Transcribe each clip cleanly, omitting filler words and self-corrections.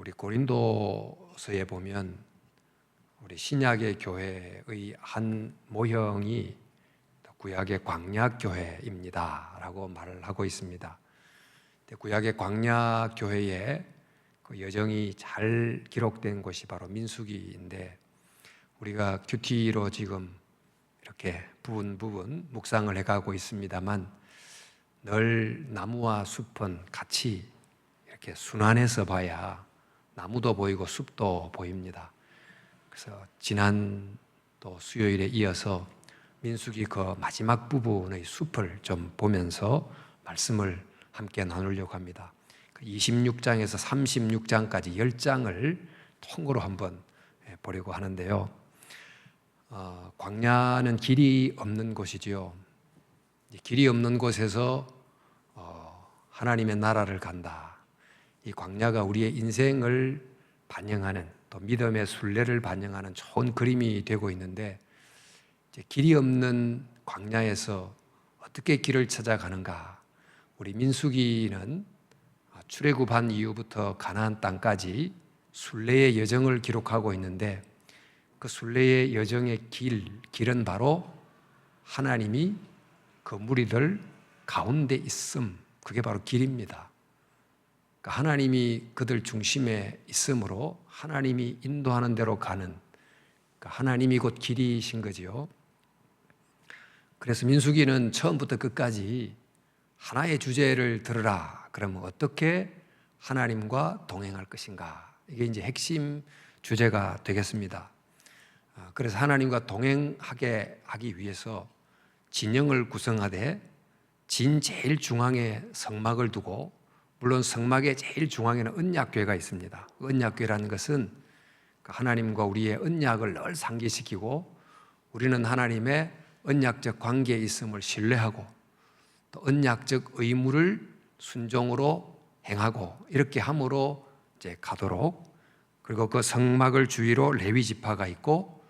우리 고린도서에 보면 우리 신약의 교회의 한 모형이 구약의 광야교회입니다 라고 말을 하고 있습니다. 구약의 광야교회의 그 여정이 잘 기록된 곳이 바로 민수기인데, 우리가 큐티로 지금 이렇게 부분 묵상을 해가고 있습니다만, 늘 나무와 숲은 같이 이렇게 순환해서 봐야 나무도 보이고 숲도 보입니다. 그래서 지난 또 수요일에 이어서 민수기 그 마지막 부분의 숲을 좀 보면서 말씀을 함께 나누려고 합니다. 26장에서 36장까지 10장을 통으로 한번 보려고 하는데요. 광야는 길이 없는 곳이지요. 길이 없는 곳에서 하나님의 나라를 간다. 이 광야가 우리의 인생을 반영하는, 또 믿음의 순례를 반영하는 좋은 그림이 되고 있는데, 이제 길이 없는 광야에서 어떻게 길을 찾아가는가? 우리 민수기는 출애굽한 이후부터 가나안 땅까지 순례의 여정을 기록하고 있는데, 그 순례의 여정의 길은 바로 하나님이 그 무리들 가운데 있음, 그게 바로 길입니다. 그러니까 하나님이 그들 중심에 있으므로 하나님이 인도하는 대로 가는, 그러니까 하나님이 곧 길이신 거지요. 그래서 민수기는 처음부터 끝까지 하나의 주제를 들으라. 그러면 어떻게 하나님과 동행할 것인가? 이게 이제 핵심 주제가 되겠습니다. 그래서 하나님과 동행하게 하기 위해서 진영을 구성하되, 진 제일 중앙에 성막을 두고, 물론 성막의 제일 중앙에는 언약궤가 있습니다. 언약궤라는 것은 하나님과 우리의 언약을 늘 상기시키고, 우리는 하나님의 언약적 관계에 있음을 신뢰하고, 또 언약적 의무를 순종으로 행하고, 이렇게 함으로 이제 가도록, 그리고 그 성막을 주위로 레위 지파가 있고,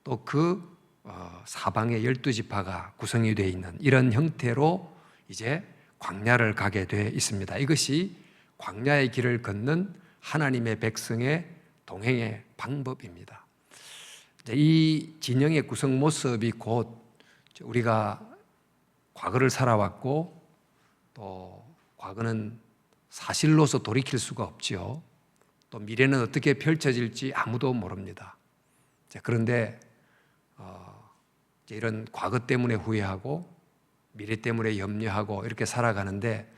또 그 사방에 12지파가 구성이 되어 있는 이런 형태로 이제 광야를 가게 되어 있습니다. 이것이 광야의 길을 걷는 하나님의 백성의 동행의 방법입니다. 이 진영의 구성 모습이 곧 우리가 과거를 살아왔고, 또 과거는 사실로서 돌이킬 수가 없지요. 또 미래는 어떻게 펼쳐질지 아무도 모릅니다. 그런데 이런 과거 때문에 후회하고 미래 때문에 염려하고 이렇게 살아가는데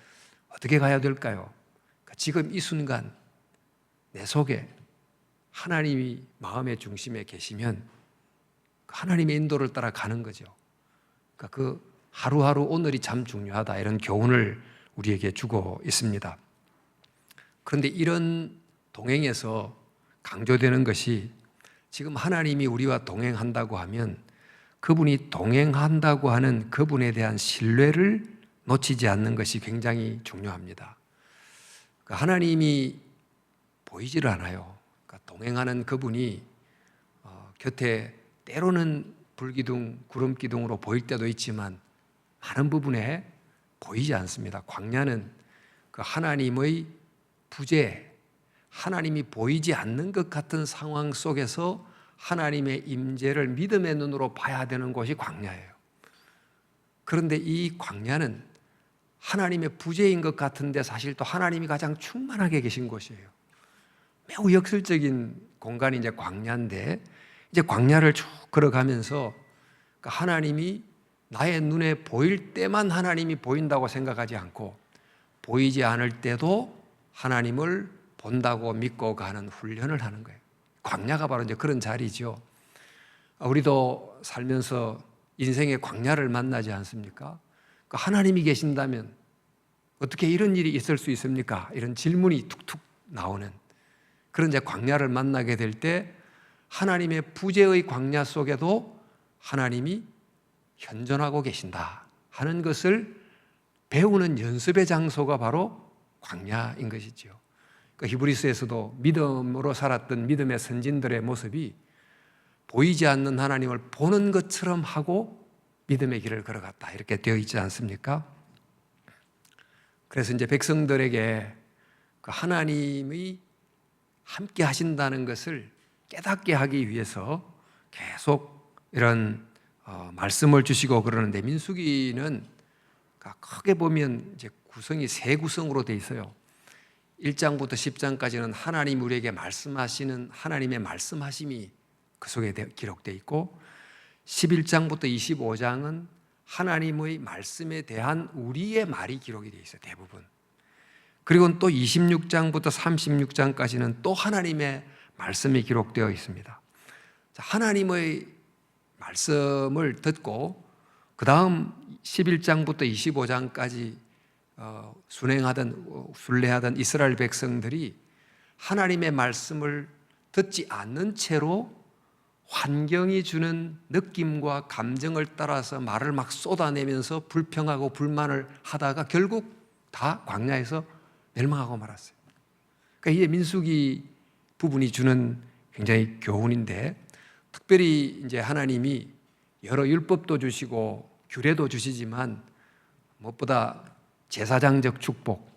어떻게 가야 될까요? 지금 이 순간 내 속에 하나님이 마음의 중심에 계시면 하나님의 인도를 따라 가는 거죠. 그 하루하루 오늘이 참 중요하다, 이런 교훈을 우리에게 주고 있습니다. 그런데 이런 동행에서 강조되는 것이, 지금 하나님이 우리와 동행한다고 하면 그분이 동행한다고 하는 그분에 대한 신뢰를 놓치지 않는 것이 굉장히 중요합니다. 하나님이 보이지를 않아요. 동행하는 그분이 곁에 때로는 불기둥, 구름기둥으로 보일 때도 있지만 많은 부분에 보이지 않습니다. 광야는 그 하나님의 부재, 하나님이 보이지 않는 것 같은 상황 속에서 하나님의 임재를 믿음의 눈으로 봐야 되는 곳이 광야예요. 그런데 이 광야는 하나님의 부재인 것 같은데 사실 또 하나님이 가장 충만하게 계신 곳이에요. 매우 역설적인 공간이 이제 광야인데, 이제 광야를 쭉 걸어가면서 하나님이 나의 눈에 보일 때만 하나님이 보인다고 생각하지 않고, 보이지 않을 때도 하나님을 본다고 믿고 가는 훈련을 하는 거예요. 광야가 바로 이제 그런 자리죠. 우리도 살면서 인생의 광야를 만나지 않습니까? 하나님이 계신다면 어떻게 이런 일이 있을 수 있습니까? 이런 질문이 툭툭 나오는 그런 이제 광야를 만나게 될 때, 하나님의 부재의 광야 속에도 하나님이 현존하고 계신다 하는 것을 배우는 연습의 장소가 바로 광야인 것이죠. 히브리서에서도 믿음으로 살았던 믿음의 선진들의 모습이 보이지 않는 하나님을 보는 것처럼 하고 믿음의 길을 걸어갔다, 이렇게 되어 있지 않습니까? 그래서 이제 백성들에게 하나님이 함께 하신다는 것을 깨닫게 하기 위해서 계속 이런 말씀을 주시고 그러는데, 민수기는 크게 보면 이제 구성이 세 구성으로 돼 있어요. 1장부터 10장까지는 하나님 우리에게 말씀하시는 하나님의 말씀하심이 그 속에 기록되어 있고, 11장부터 25장은 하나님의 말씀에 대한 우리의 말이 기록이 되어 있어요, 대부분. 그리고 또 26장부터 36장까지는 또 하나님의 말씀이 기록되어 있습니다. 하나님의 말씀을 듣고 그 다음 11장부터 25장까지 순례하던 이스라엘 백성들이 하나님의 말씀을 듣지 않는 채로 환경이 주는 느낌과 감정을 따라서 말을 막 쏟아내면서 불평하고 불만을 하다가 결국 다 광야에서 멸망하고 말았어요. 그러니까 이게 민수기 부분이 주는 굉장히 교훈인데, 특별히 이제 하나님이 여러 율법도 주시고 규례도 주시지만 무엇보다 제사장적 축복,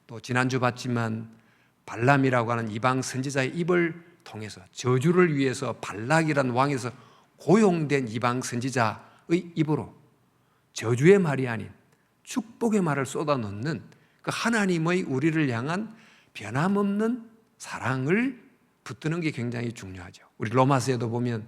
또 지난주 봤지만 발람이라고 하는 이방 선지자의 입을 통해서 저주를 위해서 발락이라는 왕에서 고용된 이방 선지자의 입으로 저주의 말이 아닌 축복의 말을 쏟아놓는 그 하나님의 우리를 향한 변함없는 사랑을 붙드는 게 굉장히 중요하죠. 우리 로마서에도 보면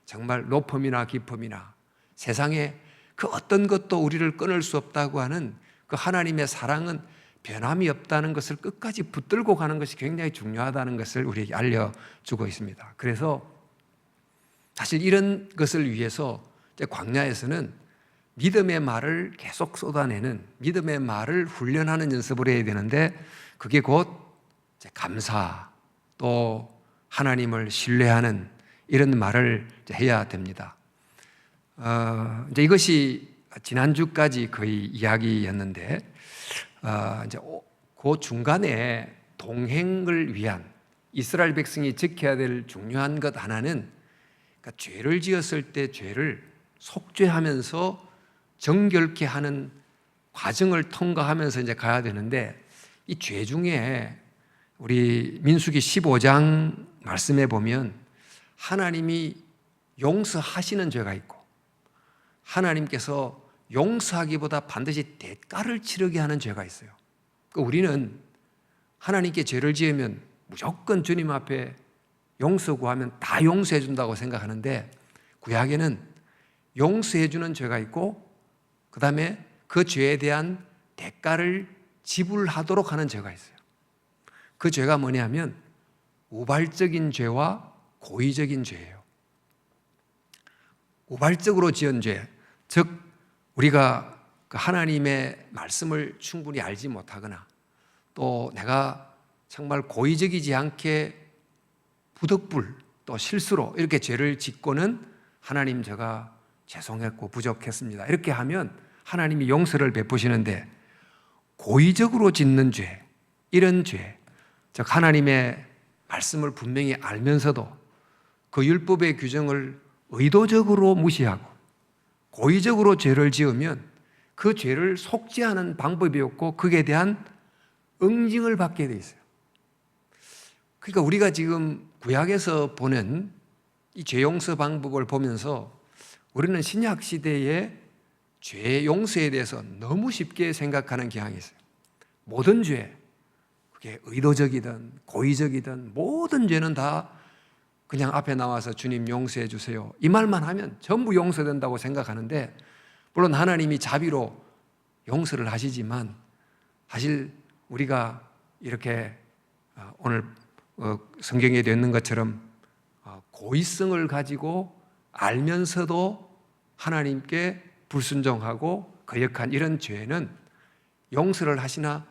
정말 높음이나 깊음이나 세상에 그 어떤 것도 우리를 끊을 수 없다고 하는 그 하나님의 사랑은 변함이 없다는 것을 끝까지 붙들고 가는 것이 굉장히 중요하다는 것을 우리에게 알려주고 있습니다. 그래서 사실 이런 것을 위해서 광야에서는 믿음의 말을 계속 쏟아내는, 믿음의 말을 훈련하는 연습을 해야 되는데, 그게 곧 감사, 또 하나님을 신뢰하는 이런 말을 해야 됩니다. 이제 이것이 지난주까지 거의 이야기였는데, 이제 그 중간에 동행을 위한 이스라엘 백성이 지켜야 될 중요한 것 하나는, 그러니까 죄를 지었을 때 죄를 속죄하면서 정결케 하는 과정을 통과하면서 이제 가야 되는데, 이 죄 중에 우리 민수기 15장 말씀에 보면 하나님이 용서하시는 죄가 있고, 하나님께서 용서하기보다 반드시 대가를 치르게 하는 죄가 있어요. 그러니까 우리는 하나님께 죄를 지으면 무조건 주님 앞에 용서 구하면 다 용서해 준다고 생각하는데, 구약에는 용서해 주는 죄가 있고 그 다음에 그 죄에 대한 대가를 지불하도록 하는 죄가 있어요. 그 죄가 뭐냐면 우발적인 죄와 고의적인 죄예요. 우발적으로 지은 죄, 즉 우리가 하나님의 말씀을 충분히 알지 못하거나, 또 내가 정말 고의적이지 않게 부득불 또 실수로 이렇게 죄를 짓고는 하나님 제가 죄송했고 부족했습니다, 이렇게 하면 하나님이 용서를 베푸시는데, 고의적으로 짓는 죄, 이런 죄, 즉 하나님의 말씀을 분명히 알면서도 그 율법의 규정을 의도적으로 무시하고 고의적으로 죄를 지으면 그 죄를 속죄하는 방법이 없고 거기에 대한 응징을 받게 돼 있어요. 그러니까 우리가 지금 구약에서 보는 이 죄 용서 방법을 보면서 우리는 신약 시대의 죄 용서에 대해서 너무 쉽게 생각하는 경향이 있어요. 모든 죄, 그게 의도적이든 고의적이든 모든 죄는 다 그냥 앞에 나와서 주님 용서해 주세요, 이 말만 하면 전부 용서된다고 생각하는데, 물론 하나님이 자비로 용서를 하시지만 사실 우리가 이렇게 오늘 성경에 되어 있는 것처럼 고의성을 가지고 알면서도 하나님께 불순종하고 거역한 이런 죄는 용서를 하시나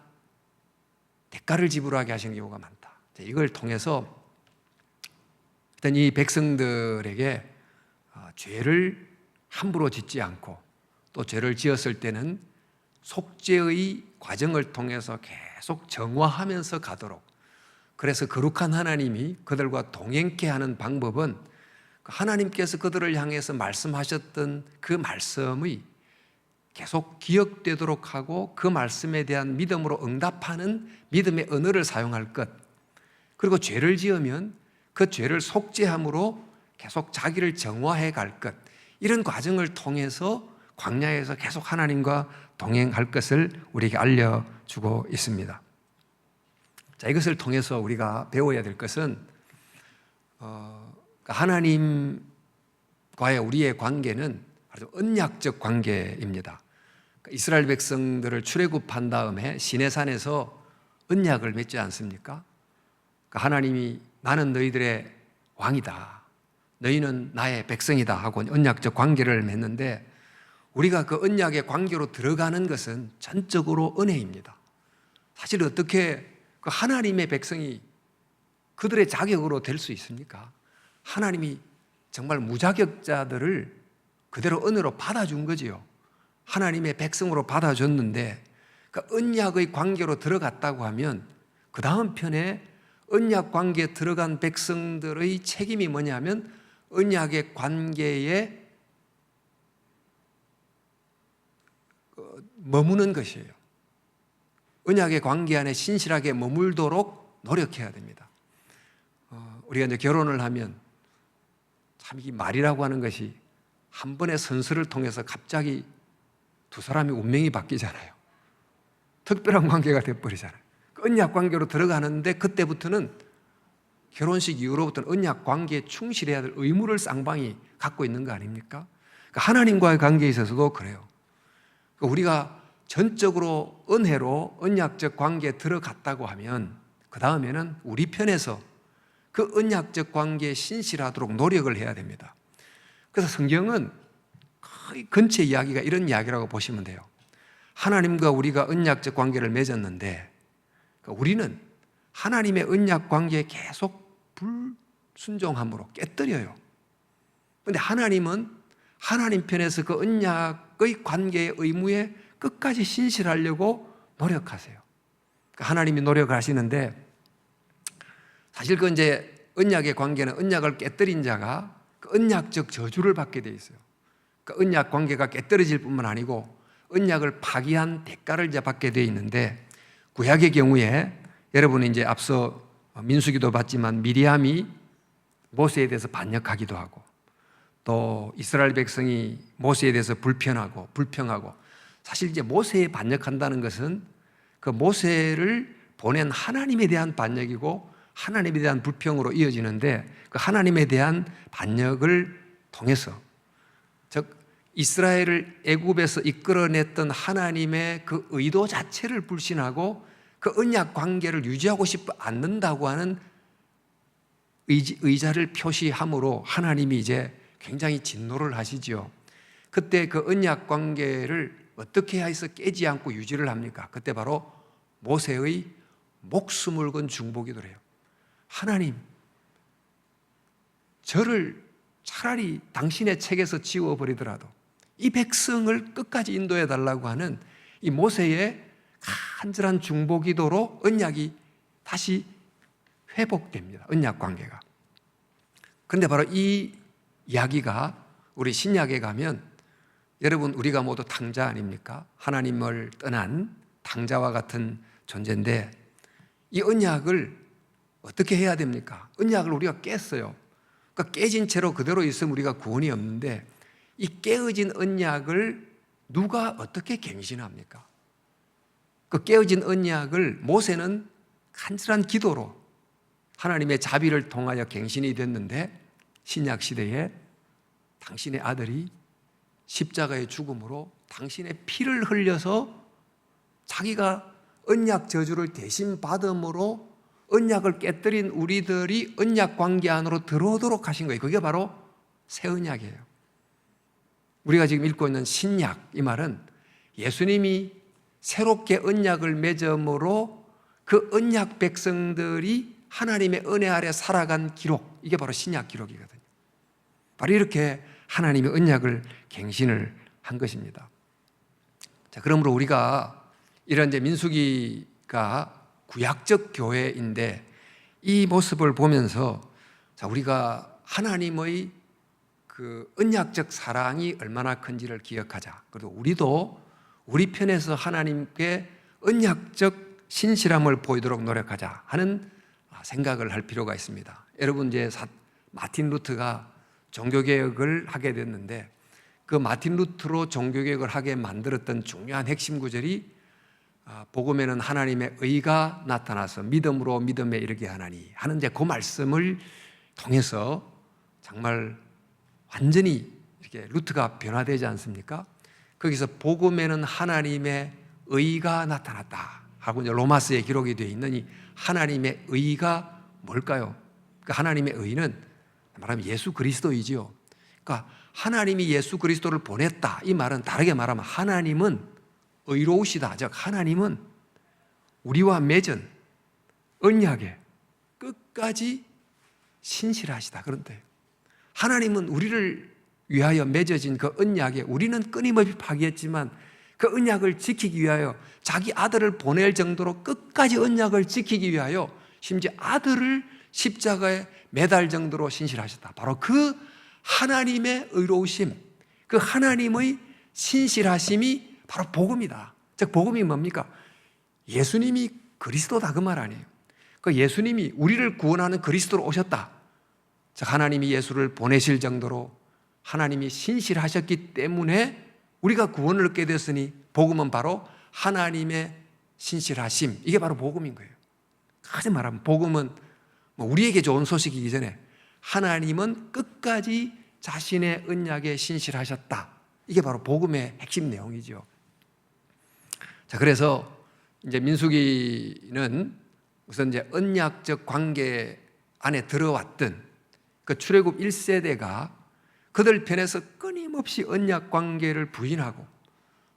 대가를 지불하게 하시는 경우가 많다. 이걸 통해서 일단 이 백성들에게 죄를 함부로 짓지 않고, 또 죄를 지었을 때는 속죄의 과정을 통해서 계속 정화하면서 가도록, 그래서 거룩한 하나님이 그들과 동행케 하는 방법은 하나님께서 그들을 향해서 말씀하셨던 그 말씀이 계속 기억되도록 하고 그 말씀에 대한 믿음으로 응답하는 믿음의 언어를 사용할 것, 그리고 죄를 지으면 그 죄를 속죄함으로 계속 자기를 정화해 갈 것, 이런 과정을 통해서 광야에서 계속 하나님과 동행할 것을 우리에게 알려주고 있습니다. 자, 이것을 통해서 우리가 배워야 될 것은 하나님과의 우리의 관계는 아주 언약적 관계입니다. 이스라엘 백성들을 출애굽한 다음에 시내산에서 언약을 맺지 않습니까? 하나님이 나는 너희들의 왕이다, 너희는 나의 백성이다 하고 언약적 관계를 맺는데, 우리가 그 언약의 관계로 들어가는 것은 전적으로 은혜입니다. 사실 어떻게 그 하나님의 백성이 그들의 자격으로 될 수 있습니까? 하나님이 정말 무자격자들을 그대로 은혜로 받아준 거지요. 하나님의 백성으로 받아줬는데, 그 언약의 관계로 들어갔다고 하면 그 다음 편에 언약 관계에 들어간 백성들의 책임이 뭐냐면 언약의 관계에 머무는 것이에요. 언약의 관계 안에 신실하게 머물도록 노력해야 됩니다. 우리가 이제 결혼을 하면 참 이 말이라고 하는 것이 한 번의 선서를 통해서 갑자기 두 사람의 운명이 바뀌잖아요. 특별한 관계가 돼버리잖아요. 언약 관계로 들어가는데 그때부터는 결혼식 이후로부터는 언약 관계에 충실해야 될 의무를 쌍방이 갖고 있는 거 아닙니까? 하나님과의 관계에 있어서도 그래요. 우리가 전적으로 은혜로 언약적 관계에 들어갔다고 하면 그 다음에는 우리 편에서 그 언약적 관계에 신실하도록 노력을 해야 됩니다. 그래서 성경은 거의 전체 이야기가 이런 이야기라고 보시면 돼요. 하나님과 우리가 언약적 관계를 맺었는데 우리는 하나님의 언약 관계에 계속 불순종함으로 깨뜨려요. 그런데 하나님은 하나님 편에서 그 언약의 관계의 의무에 끝까지 신실하려고 노력하세요. 하나님이 노력을 하시는데, 사실 그 이제 언약의 관계는 언약을 깨뜨린 자가 그 언약적 저주를 받게 돼 있어요. 그 언약 관계가 깨뜨려질 뿐만 아니고 언약을 파기한 대가를 이제 받게 돼 있는데, 구약의 경우에 여러분이 이제 앞서 민수기도 봤지만 미리암이 모세에 대해서 반역하기도 하고, 또 이스라엘 백성이 모세에 대해서 불평하고, 사실 이제 모세에 반역한다는 것은 그 모세를 보낸 하나님에 대한 반역이고 하나님에 대한 불평으로 이어지는데, 그 하나님에 대한 반역을 통해서, 즉 이스라엘을 애굽에서 이끌어냈던 하나님의 그 의도 자체를 불신하고 그 언약 관계를 유지하고 싶지 않는다고 하는 의자를 표시함으로 하나님이 이제 굉장히 진노를 하시지요. 그때 그 언약 관계를 어떻게 해서 깨지 않고 유지를 합니까? 그때 바로 모세의 목숨을 건 중보기도를 해요. 하나님, 저를 차라리 당신의 책에서 지워버리더라도 이 백성을 끝까지 인도해 달라고 하는 이 모세의 간절한 중보기도로 언약이 다시 회복됩니다. 언약 관계가. 그런데 바로 이 이야기가 우리 신약에 가면, 여러분 우리가 모두 탕자 아닙니까? 하나님을 떠난 탕자와 같은 존재인데, 이 언약을 어떻게 해야 됩니까? 언약을 우리가 깼어요. 그러니까 깨진 채로 그대로 있으면 우리가 구원이 없는데, 이 깨어진 언약을 누가 어떻게 갱신합니까? 그 깨어진 언약을 모세는 간절한 기도로 하나님의 자비를 통하여 갱신이 됐는데, 신약 시대에 당신의 아들이 십자가의 죽음으로 당신의 피를 흘려서 자기가 언약 저주를 대신 받음으로 언약을 깨뜨린 우리들이 언약 관계 안으로 들어오도록 하신 거예요. 그게 바로 새 언약이에요. 우리가 지금 읽고 있는 신약, 이 말은 예수님이 새롭게 언약을 맺음으로 그 언약 백성들이 하나님의 은혜 아래 살아간 기록, 이게 바로 신약 기록이거든요. 바로 이렇게 하나님의 언약을 갱신을 한 것입니다. 자, 그러므로 우리가 이런 이제 민수기가 구약적 교회인데, 이 모습을 보면서 자, 우리가 하나님의 그 언약적 사랑이 얼마나 큰지를 기억하자. 그리고 우리도 우리 편에서 하나님께 언약적 신실함을 보이도록 노력하자 하는 생각을 할 필요가 있습니다. 여러분, 이제 마틴 루터가 종교개혁을 하게 됐는데 그 마틴 루터로 종교개혁을 하게 만들었던 중요한 핵심 구절이 복음에는 하나님의 의가 나타나서 믿음으로 믿음에 이르게 하나니 하는 이제 그 말씀을 통해서 정말 완전히 이렇게 루터가 변화되지 않습니까? 거기서 복음에는 하나님의 의가 나타났다 하고 이제 로마서에 기록이 되어 있는 이 하나님의 의가 뭘까요? 그 하나님의 의는 말하면 예수 그리스도이지요. 그러니까 하나님이 예수 그리스도를 보냈다. 이 말은 다르게 말하면 하나님은 의로우시다. 즉 하나님은 우리와 맺은 언약에 끝까지 신실하시다. 그런데 하나님은 우리를 위하여 맺어진 그 언약에 우리는 끊임없이 파기했지만 그 언약을 지키기 위하여 자기 아들을 보낼 정도로 끝까지 언약을 지키기 위하여 심지어 아들을 십자가에 매달 정도로 신실하셨다. 바로 그 하나님의 의로우심, 그 하나님의 신실하심이 바로 복음이다. 즉 복음이 뭡니까? 예수님이 그리스도다 그 말 아니에요. 그 예수님이 우리를 구원하는 그리스도로 오셨다. 즉 하나님이 예수를 보내실 정도로 하나님이 신실하셨기 때문에 우리가 구원을 얻게 됐으니 복음은 바로 하나님의 신실하심. 이게 바로 복음인 거예요. 가지 말하면 복음은 우리에게 좋은 소식이기 전에 하나님은 끝까지 자신의 언약에 신실하셨다. 이게 바로 복음의 핵심 내용이죠. 자, 그래서 이제 민수기는 우선 이제 언약적 관계 안에 들어왔던 그 출애굽 1세대가 그들 편에서 끊임없이 언약 관계를 부인하고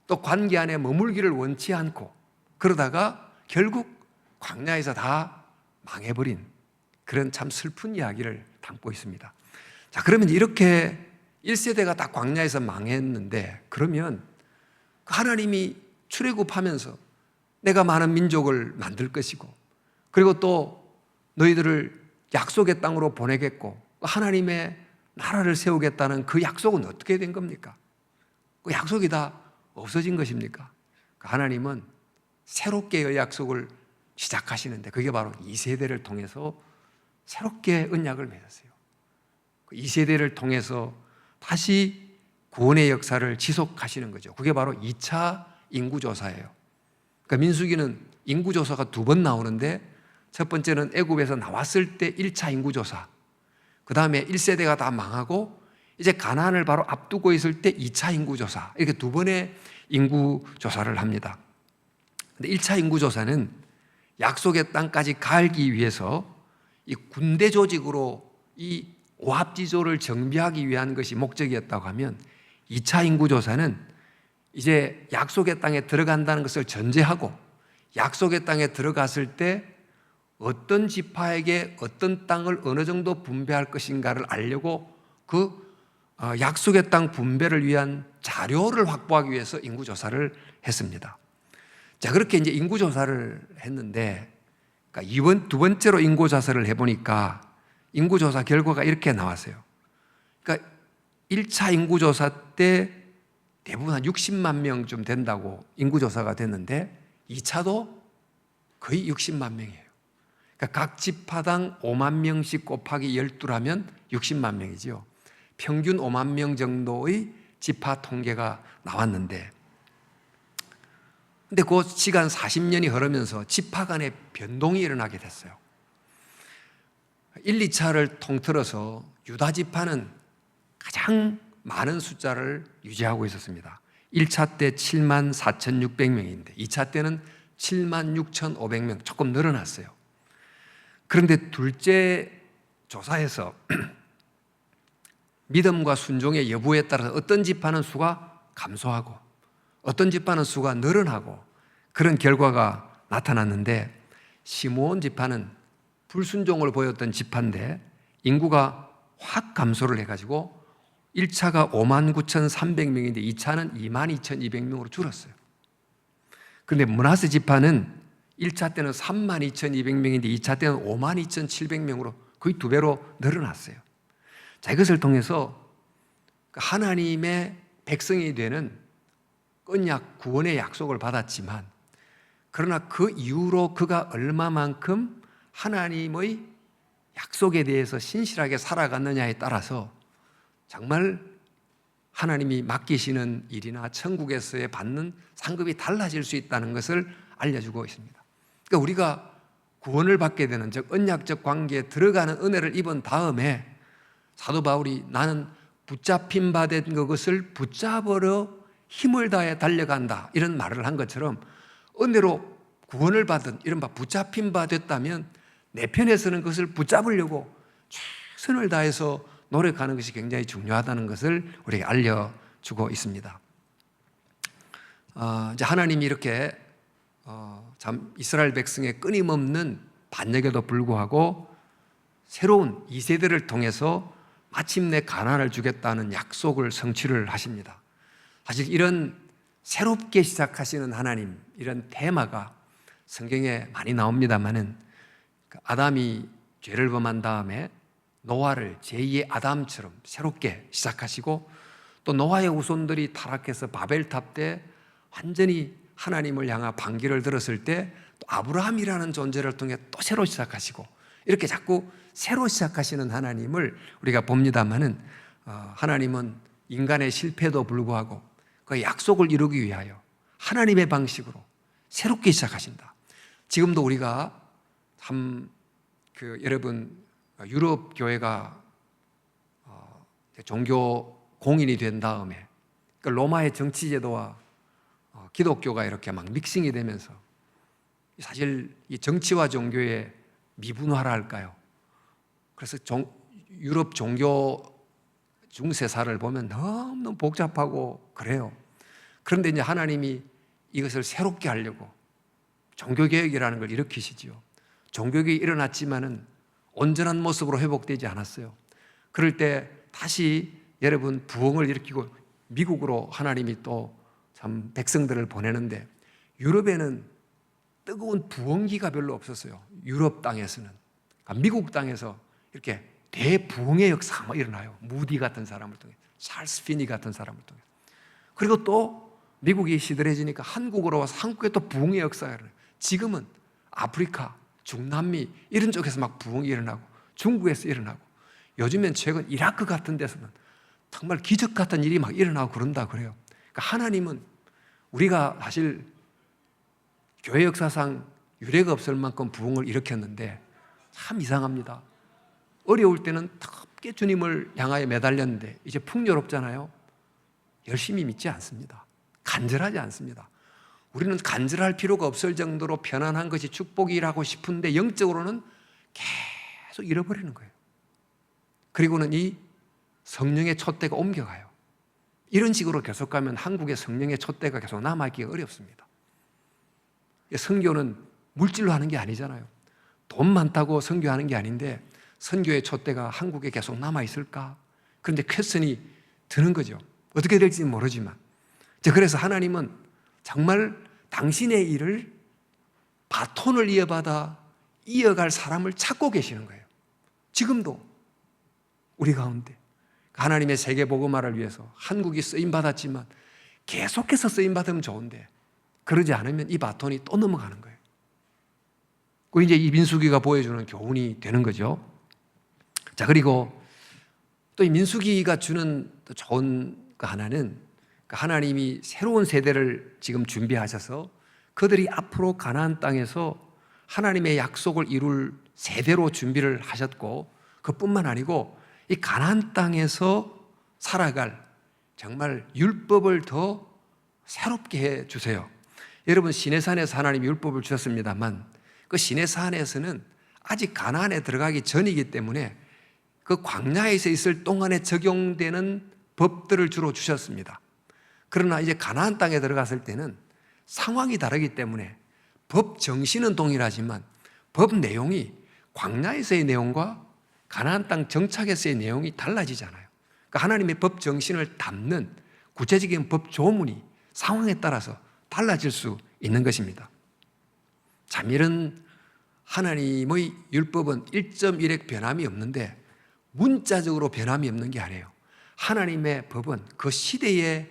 또 관계 안에 머물기를 원치 않고 그러다가 결국 광야에서 다 망해버린 그런 참 슬픈 이야기를 담고 있습니다. 자, 그러면 이렇게 1세대가 다 광야에서 망했는데 그러면 하나님이 출애굽하면서 내가 많은 민족을 만들 것이고 그리고 또 너희들을 약속의 땅으로 보내겠고 하나님의 나라를 세우겠다는 그 약속은 어떻게 된 겁니까? 그 약속이 다 없어진 것입니까? 하나님은 새롭게 약속을 시작하시는데 그게 바로 2세대를 통해서 새롭게 언약을 맺었어요. 그 2세대를 통해서 다시 구원의 역사를 지속하시는 거죠. 그게 바로 2차 인구조사예요. 그러니까 민수기는 인구조사가 2번 나오는데 첫 번째는 애굽에서 나왔을 때 1차 인구조사, 그 다음에 1세대가 다 망하고 이제 가나안을 바로 앞두고 있을 때 2차 인구조사, 이렇게 2번의 인구조사를 합니다. 근데 1차 인구조사는 약속의 땅까지 가기 위해서 이 군대 조직으로 이 오합지조를 정비하기 위한 것이 목적이었다고 하면 2차 인구조사는 이제 약속의 땅에 들어간다는 것을 전제하고 약속의 땅에 들어갔을 때 어떤 지파에게 어떤 땅을 어느 정도 분배할 것인가를 알려고 그 약속의 땅 분배를 위한 자료를 확보하기 위해서 인구조사를 했습니다. 자, 그렇게 이제 인구조사를 했는데 그러니까 두 번째로 인구조사를 해보니까 인구조사 결과가 이렇게 나왔어요. 그러니까 1차 인구조사 때 대부분 한 60만 명쯤 된다고 인구조사가 됐는데 2차도 거의 60만 명이에요. 그러니까 각 지파당 5만 명씩 곱하기 12라면 60만 명이죠. 평균 5만 명 정도의 지파 통계가 나왔는데 근데 그 시간 40년이 흐르면서 지파 간에 변동이 일어나게 됐어요. 1, 2차를 통틀어서 유다 지파는 가장 많은 숫자를 유지하고 있었습니다. 1차 때 7만 4,600명인데 2차 때는 7만 6,500명, 조금 늘어났어요. 그런데 둘째 조사에서 믿음과 순종의 여부에 따라서 어떤 지파는 수가 감소하고 어떤 지파는 수가 늘어나고 그런 결과가 나타났는데 시므온 지파는 불순종을 보였던 지파인데 인구가 확 감소를 해가지고 1차가 59,300명인데 2차는 22,200명으로 줄었어요. 그런데 므낫세 지파는 1차 때는 32,200명인데 2차 때는 52,700명으로 거의 2배로 늘어났어요. 자, 이것을 통해서 하나님의 백성이 되는 언약 구원의 약속을 받았지만 그러나 그 이후로 그가 얼마만큼 하나님의 약속에 대해서 신실하게 살아갔느냐에 따라서 정말 하나님이 맡기시는 일이나 천국에서의 받는 상급이 달라질 수 있다는 것을 알려주고 있습니다. 그러니까 우리가 구원을 받게 되는, 즉 언약적 관계에 들어가는 은혜를 입은 다음에 사도 바울이 나는 붙잡힌 바 된 그것을 붙잡으러 힘을 다해 달려간다 이런 말을 한 것처럼, 은혜로 구원을 받은 이른바 붙잡힌 바 됐다면 내 편에서는 그것을 붙잡으려고 최선을 다해서 노력하는 것이 굉장히 중요하다는 것을 우리에게 알려주고 있습니다. 이제 하나님이 이렇게 참 이스라엘 백성의 끊임없는 반역에도 불구하고 새로운 2세대를 통해서 마침내 가나안을 주겠다는 약속을 성취를 하십니다. 사실 이런 새롭게 시작하시는 하나님, 이런 테마가 성경에 많이 나옵니다만은 아담이 죄를 범한 다음에 노아를 제2의 아담처럼 새롭게 시작하시고, 또 노아의 후손들이 타락해서 바벨탑 때 완전히 하나님을 향한 반기를 들었을 때 또 아브라함이라는 존재를 통해 또 새로 시작하시고, 이렇게 자꾸 새로 시작하시는 하나님을 우리가 봅니다만은 하나님은 인간의 실패에도 불구하고 그 약속을 이루기 위하여 하나님의 방식으로 새롭게 시작하신다. 지금도 우리가 참 여러분 유럽 교회가 종교 공인이 된 다음에 로마의 정치 제도와 기독교가 이렇게 막 믹싱이 되면서 사실 이 정치와 종교의 미분화라 할까요? 그래서 유럽 종교 중세사를 보면 너무너무 복잡하고 그래요. 그런데 이제 하나님이 이것을 새롭게 하려고 종교개혁이라는 걸 일으키시지요. 종교개혁이 일어났지만은 온전한 모습으로 회복되지 않았어요. 그럴 때 다시 여러분 부흥을 일으키고 미국으로 하나님이 또 참 백성들을 보내는데, 유럽에는 뜨거운 부흥기가 별로 없었어요. 유럽 땅에서는. 그러니까 미국 땅에서 이렇게 대부흥의 역사가 일어나요. 무디 같은 사람을 통해, 찰스 피니 같은 사람을 통해. 그리고 또 미국이 시들해지니까 한국으로 와서 한국에 또 부흥의 역사가 일어나요. 지금은 아프리카, 중남미 이런 쪽에서 막 부흥이 일어나고, 중국에서 일어나고, 요즘엔 최근 이라크 같은 데서는 정말 기적 같은 일이 막 일어나고 그런다 그래요. 그러니까 하나님은 우리가 사실 교회 역사상 유례가 없을 만큼 부흥을 일으켰는데 참 이상합니다. 어려울 때는 덥게 주님을 향하여 매달렸는데 이제 풍요롭잖아요. 열심히 믿지 않습니다. 간절하지 않습니다. 우리는 간절할 필요가 없을 정도로 편안한 것이 축복이라고 싶은데 영적으로는 계속 잃어버리는 거예요. 그리고는 이 성령의 촛대가 옮겨가요. 이런 식으로 계속 가면 한국의 성령의 촛대가 계속 남아있기가 어렵습니다. 선교는 물질로 하는 게 아니잖아요. 돈 많다고 선교하는 게 아닌데 선교의 촛대가 한국에 계속 남아있을까? 그런데 퀘스천이 드는 거죠. 어떻게 될지 모르지만. 그래서 하나님은 정말 당신의 일을 바톤을 이어받아 이어갈 사람을 찾고 계시는 거예요. 지금도 우리 가운데 하나님의 세계복음화를 위해서 한국이 쓰임받았지만 계속해서 쓰임받으면 좋은데 그러지 않으면 이 바톤이 또 넘어가는 거예요. 그 이제 이 민수기가 보여주는 교훈이 되는 거죠. 자, 그리고 또 이 민수기가 주는 또 좋은 거 하나는 하나님이 새로운 세대를 지금 준비하셔서 그들이 앞으로 가나안 땅에서 하나님의 약속을 이룰 세대로 준비를 하셨고, 그뿐만 아니고 이 가나안 땅에서 살아갈 정말 율법을 더 새롭게 해 주세요. 여러분, 시내산에서 하나님이 율법을 주셨습니다만 그 시내산에서는 아직 가나안에 들어가기 전이기 때문에 그 광야에서 있을 동안에 적용되는 법들을 주로 주셨습니다. 그러나 이제 가나안 땅에 들어갔을 때는 상황이 다르기 때문에 법 정신은 동일하지만 법 내용이 광야에서의 내용과 가나안 땅 정착에서의 내용이 달라지잖아요. 그러니까 하나님의 법 정신을 담는 구체적인 법 조문이 상황에 따라서 달라질 수 있는 것입니다. 참 이런 하나님의 율법은 1.1획 변함이 없는데 문자적으로 변함이 없는 게 아니에요. 하나님의 법은 그 시대에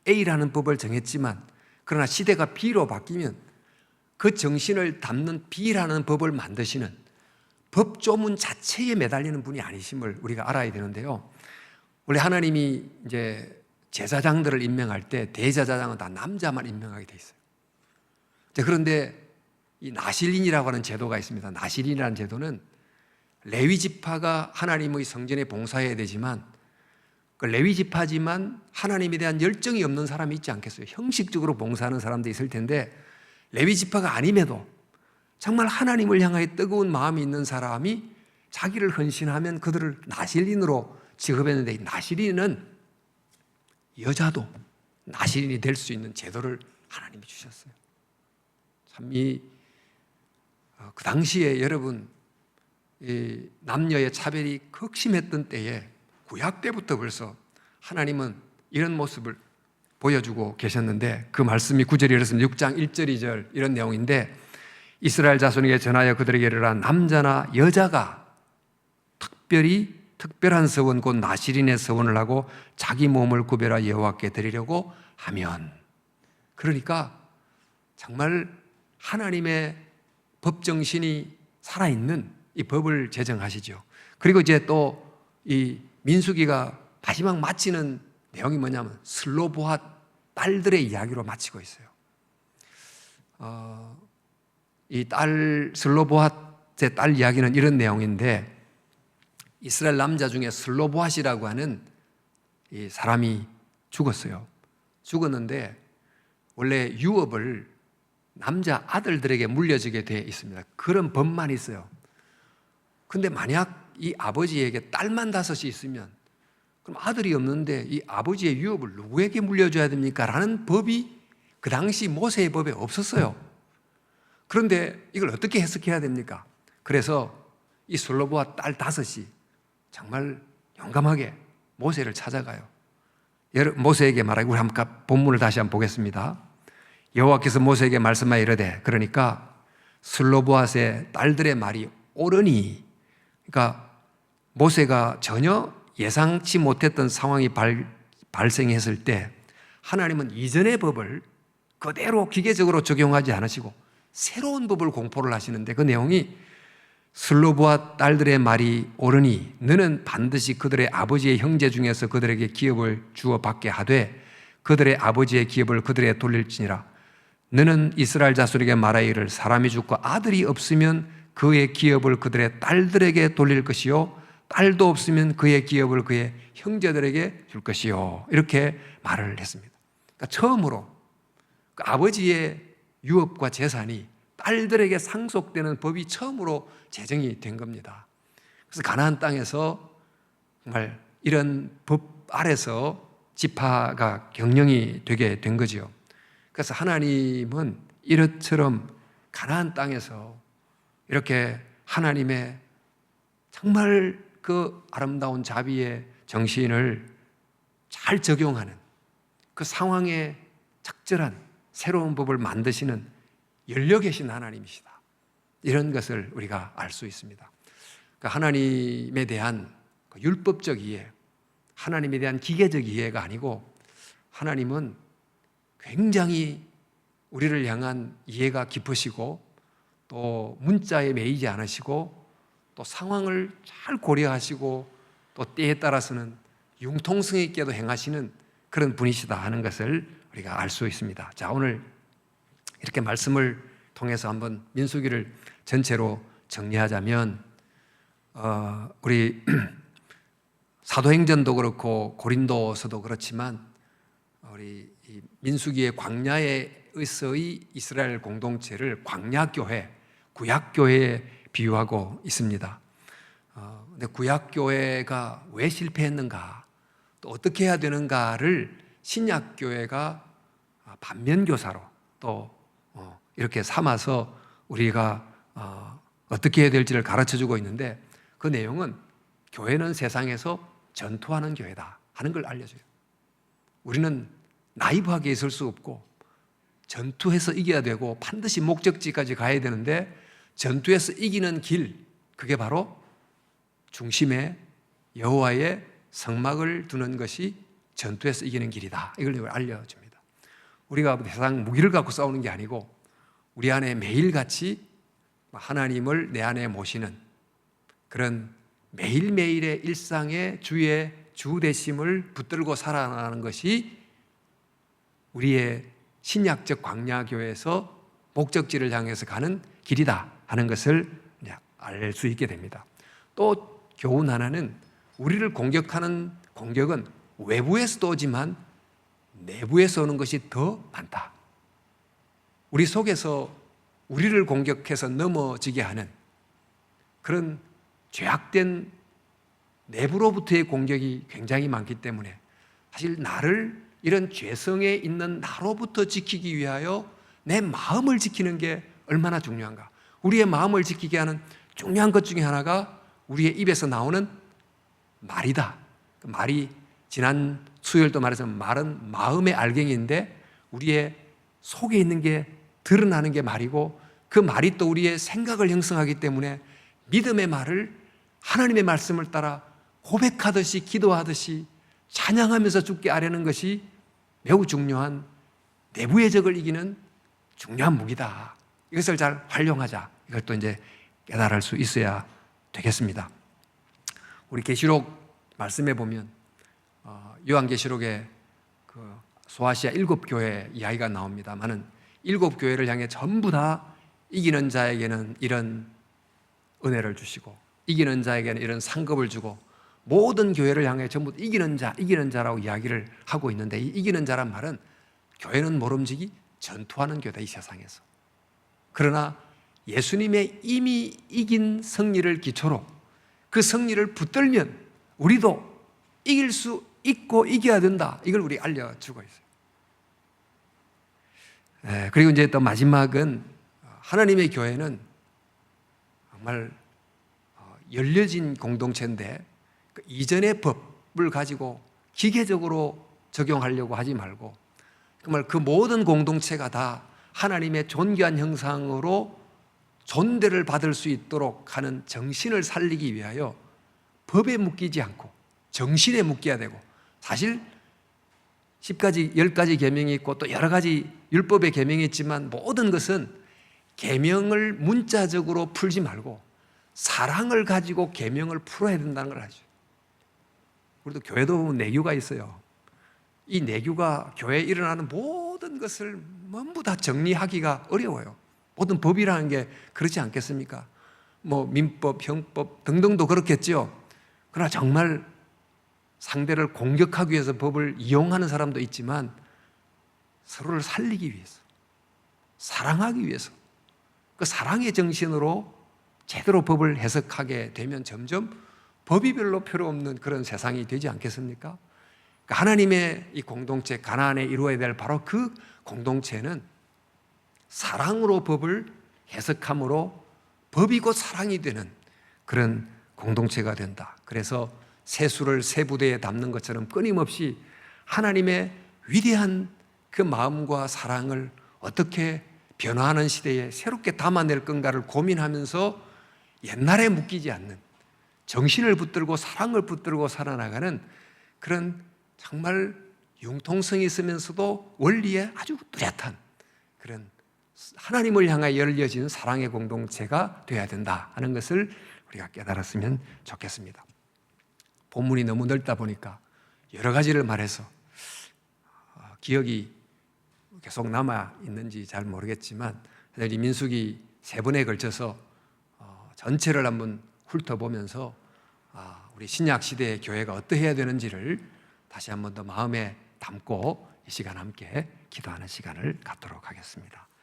A라는 법을 정했지만 그러나 시대가 B로 바뀌면 그 정신을 담는 B라는 법을 만드시는, 법조문 자체에 매달리는 분이 아니심을 우리가 알아야 되는데요. 원래 하나님이 이제 제사장들을 임명할 때 대제사장은 다 남자만 임명하게 돼 있어요. 그런데 이 나실인이라고 하는 제도가 있습니다. 나실인이라는 제도는 레위 지파가 하나님의 성전에 봉사해야 되지만 그 레위 지파지만 하나님에 대한 열정이 없는 사람이 있지 않겠어요? 형식적으로 봉사하는 사람도 있을 텐데 레위 지파가 아님에도 정말 하나님을 향하여 뜨거운 마음이 있는 사람이 자기를 헌신하면 그들을 나실인으로 취급했는데, 나실인은 여자도 나실인이 될 수 있는 제도를 하나님이 주셨어요. 참 그 당시에 여러분 이 남녀의 차별이 극심했던 때에 구약 때부터 벌써 하나님은 이런 모습을 보여주고 계셨는데, 그 말씀이 9절에 이렇습니다. 6장 1절 2절 이런 내용인데, 이스라엘 자손에게 전하여 그들에게 이르라. 남자나 여자가 특별한 서원 곧 나실인의 서원을 하고 자기 몸을 구별하여 여호와께 드리려고 하면, 그러니까 정말 하나님의 법정신이 살아있는 이 법을 제정하시죠. 그리고 이제 또 이 민수기가 마지막 마치는 내용이 뭐냐면 슬로보핫 딸들의 이야기로 마치고 있어요. 이 슬로보핫의 딸 이야기는 이런 내용인데, 이스라엘 남자 중에 슬로보핫이라고 하는 이 사람이 죽었어요. 죽었는데 원래 유업을 남자 아들들에게 물려주게 되어 있습니다. 그런 법만 있어요. 근데 만약 이 아버지에게 딸만 5이 있으면 그럼 아들이 없는데 이 아버지의 유업을 누구에게 물려줘야 됩니까? 라는 법이 그 당시 모세의 법에 없었어요. 그런데 이걸 어떻게 해석해야 됩니까? 그래서 이 슬로보와 딸 5이 정말 용감하게 모세를 찾아가요. 모세에게 말하고, 우리 한번 본문을 다시 한번 보겠습니다. 여호와께서 모세에게 말씀하여 이르되, 그러니까 슬로보앗의 딸들의 말이 옳으니, 그러니까 모세가 전혀 예상치 못했던 상황이 발생했을 때 하나님은 이전의 법을 그대로 기계적으로 적용하지 않으시고 새로운 법을 공포를 하시는데, 그 내용이 슬로보앗 딸들의 말이 옳으니 너는 반드시 그들의 아버지의 형제 중에서 그들에게 기업을 주어 받게 하되 그들의 아버지의 기업을 그들에게 돌릴지니라. 너는 이스라엘 자손에게 말하여 이르기를 사람이 죽고 아들이 없으면 그의 기업을 그들의 딸들에게 돌릴 것이요 딸도 없으면 그의 기업을 그의 형제들에게 줄 것이요. 이렇게 말을 했습니다. 그러니까 처음으로 그 아버지의 유업과 재산이 딸들에게 상속되는 법이 처음으로 제정이 된 겁니다. 그래서 가나안 땅에서 정말 이런 법 아래서 지파가 경영이 되게 된 거죠. 그래서 하나님은 이것처럼 가나안 땅에서 이렇게 하나님의 정말 그 아름다운 자비의 정신을 잘 적용하는 그 상황에 적절한 새로운 법을 만드시는 열려 계신 하나님이시다. 이런 것을 우리가 알 수 있습니다. 그러니까 하나님에 대한 율법적 이해, 하나님에 대한 기계적 이해가 아니고 하나님은 굉장히 우리를 향한 이해가 깊으시고 또 문자에 매이지 않으시고 또 상황을 잘 고려하시고 또 때에 따라서는 융통성 있게도 행하시는 그런 분이시다 하는 것을 우리가 알 수 있습니다. 자, 오늘 이렇게 말씀을 통해서 한번 민수기를 전체로 정리하자면 우리 사도행전도 그렇고 고린도서도 그렇지만 우리 민수기의 광야에서의 이스라엘 공동체를 광야교회, 구약교회에 비유하고 있습니다. 근데 구약교회가 왜 실패했는가, 또 어떻게 해야 되는가를 신약교회가 반면교사로 또 이렇게 삼아서 우리가 어떻게 해야 될지를 가르쳐주고 있는데, 그 내용은 교회는 세상에서 전투하는 교회다 하는 걸 알려줘요. 우리는 나이브하게 있을 수 없고 전투해서 이겨야 되고 반드시 목적지까지 가야 되는데, 전투에서 이기는 길, 그게 바로 중심에 여호와의 성막을 두는 것이 전투에서 이기는 길이다. 이걸 알려줍니다. 우리가 세상 무기를 갖고 싸우는 게 아니고 우리 안에 매일같이 하나님을 내 안에 모시는 그런 매일매일의 일상의 주의 주 되심을 붙들고 살아가는 것이 우리의 신약적 광야교회에서 목적지를 향해서 가는 길이다 하는 것을 알 수 있게 됩니다. 또 교훈 하나는 우리를 공격하는 공격은 외부에서도 오지만 내부에서 오는 것이 더 많다. 우리 속에서 우리를 공격해서 넘어지게 하는 그런 죄악된 내부로부터의 공격이 굉장히 많기 때문에 사실 나를 이런 죄성에 있는 나로부터 지키기 위하여 내 마음을 지키는 게 얼마나 중요한가. 우리의 마음을 지키게 하는 중요한 것 중에 하나가 우리의 입에서 나오는 말이다. 그 말이 지난 수요일도 말해서 말은 마음의 알갱이인데 우리의 속에 있는 게 드러나는 게 말이고 그 말이 또 우리의 생각을 형성하기 때문에 믿음의 말을 하나님의 말씀을 따라 고백하듯이 기도하듯이 찬양하면서 죽게 하려는 것이 매우 중요한 내부의 적을 이기는 중요한 무기다. 이것을 잘 활용하자. 이걸 또 이제 깨달을 수 있어야 되겠습니다. 우리 계시록 말씀에 보면 요한계시록에 그 소아시아 7교회 이야기가 나옵니다만은 7교회를 향해 전부 다 이기는 자에게는 이런 은혜를 주시고 이기는 자에게는 이런 상급을 주고 모든 교회를 향해 전부 이기는 자라고 이야기를 하고 있는데 이 이기는 자란 말은 교회는 모름지기 전투하는 교회다, 이 세상에서. 그러나 예수님의 이미 이긴 승리를 기초로 그 승리를 붙들면 우리도 이길 수 있고 이겨야 된다. 이걸 우리 알려주고 있어요. 그리고 이제 또 마지막은 하나님의 교회는 정말 열려진 공동체인데 그 이전의 법을 가지고 기계적으로 적용하려고 하지 말고 정말 그 모든 공동체가 다 하나님의 존귀한 형상으로 존대를 받을 수 있도록 하는 정신을 살리기 위하여 법에 묶이지 않고 정신에 묶여야 되고, 사실 10가지, 10가지 계명이 있고 또 여러 가지 율법의 계명이 있지만 모든 것은 계명을 문자적으로 풀지 말고 사랑을 가지고 계명을 풀어야 된다는 걸 하죠. 우리도 교회도 보면 내규가 있어요. 이 내규가 교회에 일어나는 모든 것을 전부 다 정리하기가 어려워요. 모든 법이라는 게 그렇지 않겠습니까? 뭐 민법, 형법 등등도 그렇겠죠. 그러나 정말 상대를 공격하기 위해서 법을 이용하는 사람도 있지만 서로를 살리기 위해서, 사랑하기 위해서 그 사랑의 정신으로 제대로 법을 해석하게 되면 점점 법이 별로 필요 없는 그런 세상이 되지 않겠습니까? 그러니까 하나님의 이 공동체, 가나안에 이루어야 될 바로 그 공동체는 사랑으로 법을 해석함으로 법이 곧 사랑이 되는 그런 공동체가 된다. 그래서 세수를 세 부대에 담는 것처럼 끊임없이 하나님의 위대한 그 마음과 사랑을 어떻게 변화하는 시대에 새롭게 담아낼 건가를 고민하면서 옛날에 묶이지 않는 정신을 붙들고 사랑을 붙들고 살아나가는 그런 정말 융통성이 있으면서도 원리에 아주 뚜렷한 그런 하나님을 향하여 열려진 사랑의 공동체가 되어야 된다 하는 것을 우리가 깨달았으면 좋겠습니다. 본문이 너무 넓다 보니까 여러 가지를 말해서 기억이 계속 남아 있는지 잘 모르겠지만 이 민수기 3번에 걸쳐서 전체를 한번 훑어보면서 우리 신약 시대의 교회가 어떠해야 되는지를 다시 한번 더 마음에 담고 이 시간 함께 기도하는 시간을 갖도록 하겠습니다.